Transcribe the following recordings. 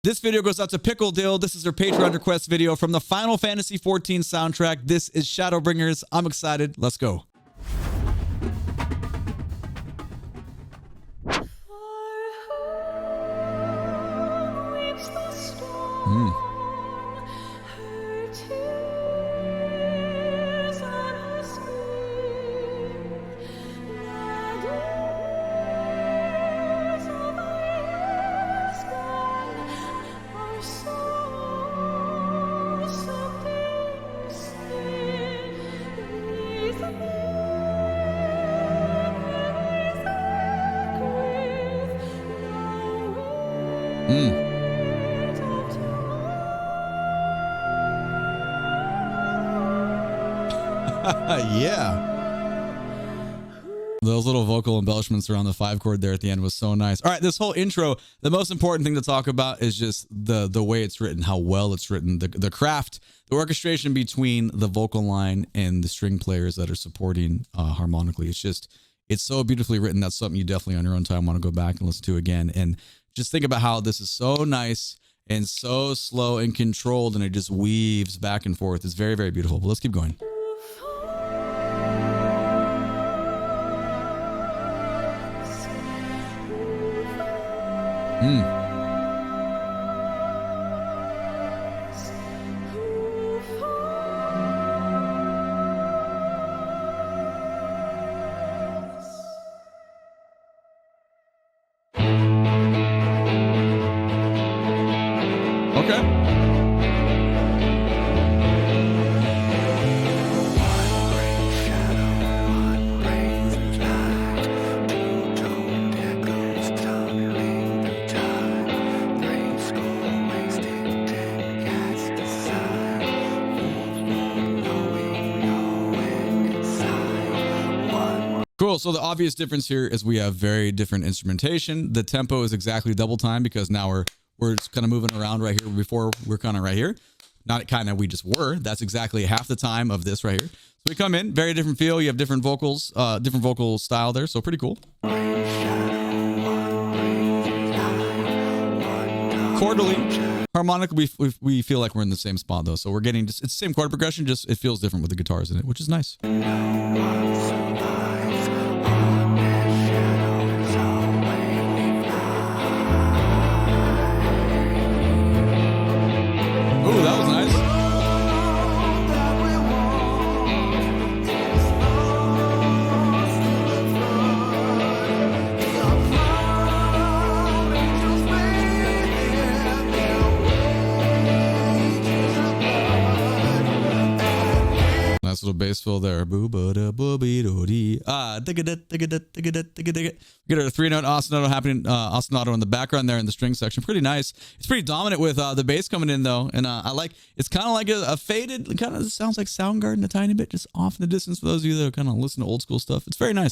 This video goes out to Pickle Dill. This is their Patreon request video from the Final Fantasy XIV soundtrack. This is Shadowbringers. I'm excited. Let's go. Yeah. Those little vocal embellishments around the 5 chord there at the end was so nice. All right, this whole intro, the most important thing to talk about is just the way it's written, how well it's written, the craft, the orchestration between the vocal line and the string players that are supporting harmonically. It's so beautifully written. That's something you definitely on your own time want to go back and listen to again. And just think about how this is so nice and so slow and controlled, and it just weaves back and forth. It's very, very beautiful. But let's keep going. Okay. Cool. So the obvious difference here is we have very different instrumentation. The tempo is exactly double time because now we're just kind of moving around right here. Before we're kind of right here. Not kind of, we just were. That's exactly half the time of this right here. So we come in, very different feel. You have different vocals, different vocal style there. So pretty cool. Chordally, harmonically, we feel like we're in the same spot though. So we're getting just, it's the same chord progression, just it feels different with the guitars in it, which is nice. Ooh, that was nice. Nice little bass fill there. Boo ba da boo be do dee. Get a 3-note ostinato happening, ostinato in the background there in the string section. Pretty nice. It's pretty dominant with the bass coming in though, and I like. It's kind of like a faded. Kind of sounds like Soundgarden a tiny bit, just off in the distance. For those of you that kind of listen to old school stuff, it's very nice.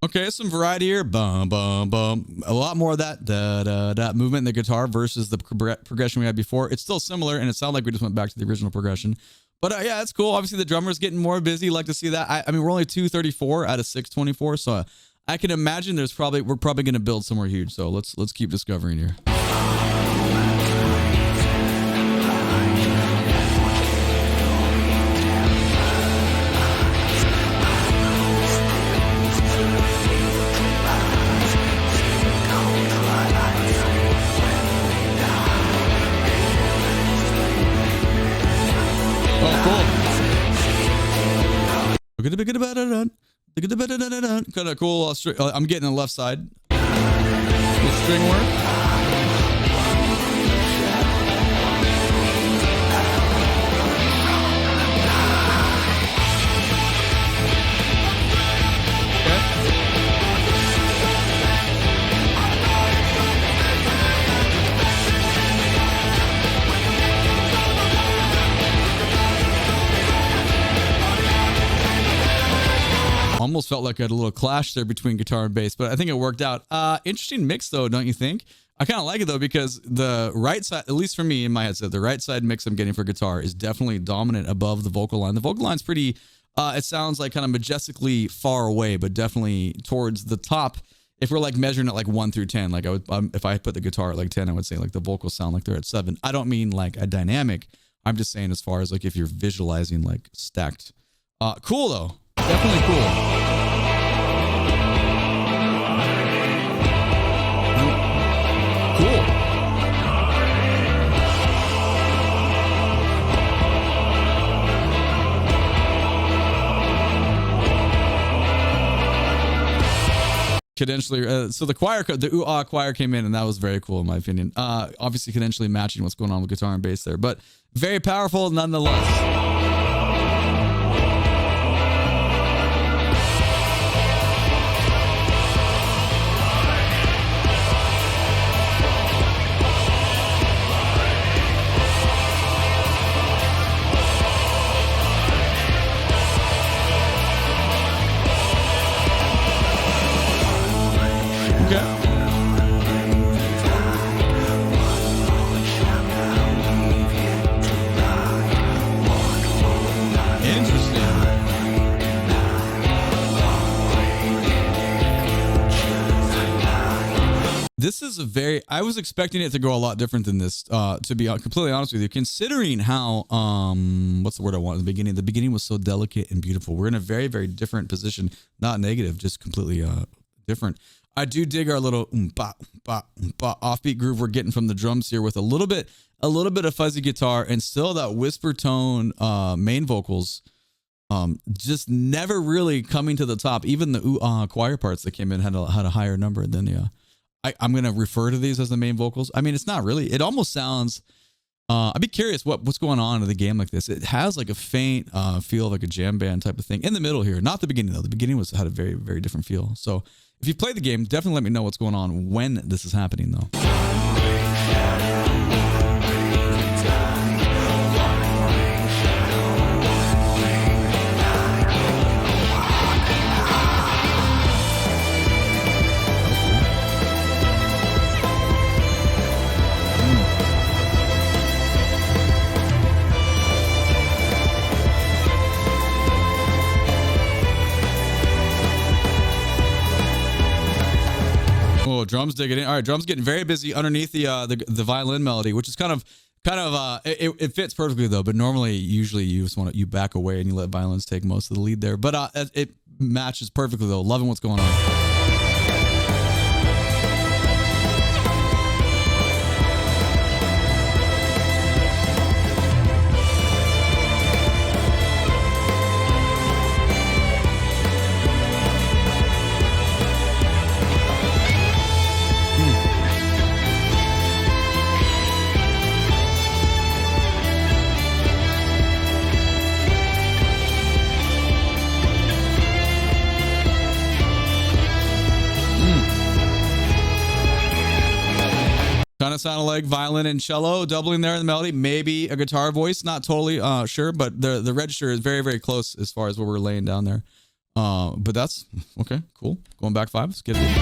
Okay, some variety here. Bum, bum, bum. A lot more of that movement in the guitar versus the progression we had before. It's still similar, and it sounded like we just went back to the original progression. But yeah, it's cool. Obviously, the drummer's getting more busy. Like to see that. I mean, we're only 234 out of 624, so I can imagine we're probably going to build somewhere huge. So let's keep discovering here. Kind of cool. I'm getting the left side. The string work. almost felt like I had a little clash there between guitar and bass, but I think it worked out. Interesting mix though, don't you think? I kind of like it though, because the right side, at least for me in my headset, the right side mix I'm getting for guitar is definitely dominant above the vocal line. The vocal line's pretty, it sounds like kind of majestically far away, but definitely towards the top. If we're like measuring it like 1 through 10, like I would, if I put the guitar at like 10, I would say like the vocals sound like they're at 7. I don't mean like a dynamic. I'm just saying as far as like if you're visualizing like stacked. Cool though. Definitely cool. Cool. Cadentially, so the choir, the ooh-ah choir came in, and that was very cool in my opinion. Obviously cadentially matching what's going on with guitar and bass there, but very powerful nonetheless. This is a very, I was expecting it to go a lot different than this, to be completely honest with you, considering how, what's the word I want in the beginning? The beginning was so delicate and beautiful. We're in a very, very different position, not negative, just completely different. I do dig our little offbeat groove we're getting from the drums here with a little bit of fuzzy guitar and still that whisper tone main vocals, just never really coming to the top. Even the ooh choir parts that came in had a higher number than the I'm going to refer to these as the main vocals. I mean, it's not really. It almost sounds, I'd be curious what's going on in the game like this. It has like a faint feel of like a jam band type of thing in the middle here. Not the beginning though. The beginning had a very, very different feel. So if you played the game, definitely let me know what's going on when this is happening though. Drums digging in. All right, drums getting very busy underneath the violin melody, which is kind of it fits perfectly though. But normally, usually you just you back away and you let violins take most of the lead there. But it matches perfectly though. Loving what's going on. Kind of sounded like violin and cello doubling there in the melody. Maybe a guitar voice, not totally sure, but the register is very, very close as far as what we're laying down there. But that's okay, cool. Going back 5, let's get it.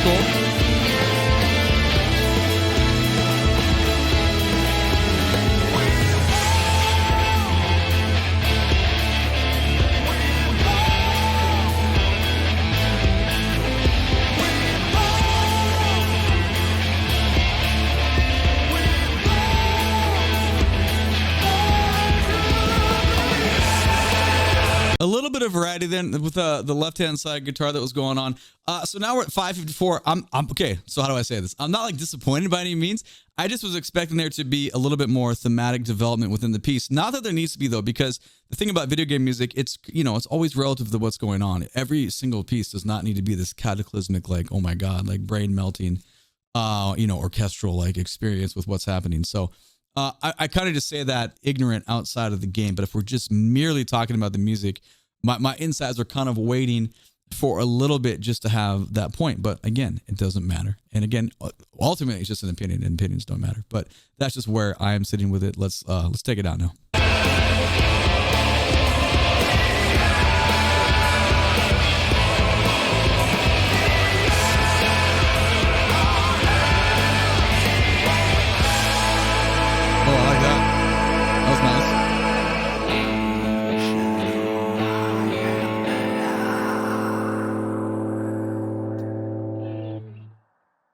Cool. A little bit of variety then with the left-hand side guitar that was going on. So now we're at 5:54. I'm okay. So how do I say this? I'm not like disappointed by any means. I just was expecting there to be a little bit more thematic development within the piece. Not that there needs to be though, because the thing about video game music, it's it's always relative to what's going on. Every single piece does not need to be this cataclysmic, like, oh my God, like brain melting, orchestral like experience with what's happening. So I kind of just say that ignorant outside of the game, but if we're just merely talking about the music, my insides are kind of waiting for a little bit just to have that point. But again, it doesn't matter. And again, ultimately, it's just an opinion, and opinions don't matter. But that's just where I am sitting with it. Let's take it out now. Oh, I like that. That was nice.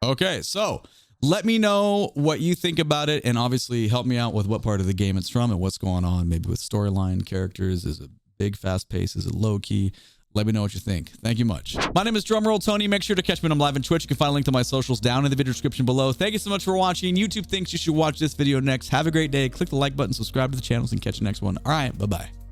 Okay, so let me know what you think about it, and obviously help me out with what part of the game it's from and what's going on, maybe with storyline, characters. Is it big, fast pace? Is it low key? Let me know what you think. Thank you much. My name is Drumroll Tony. Make sure to catch me when I'm live on Twitch. You can find a link to my socials down in the video description below. Thank you so much for watching. YouTube thinks you should watch this video next. Have a great day. Click the like button, subscribe to the channels, and catch you next one. All right, bye-bye.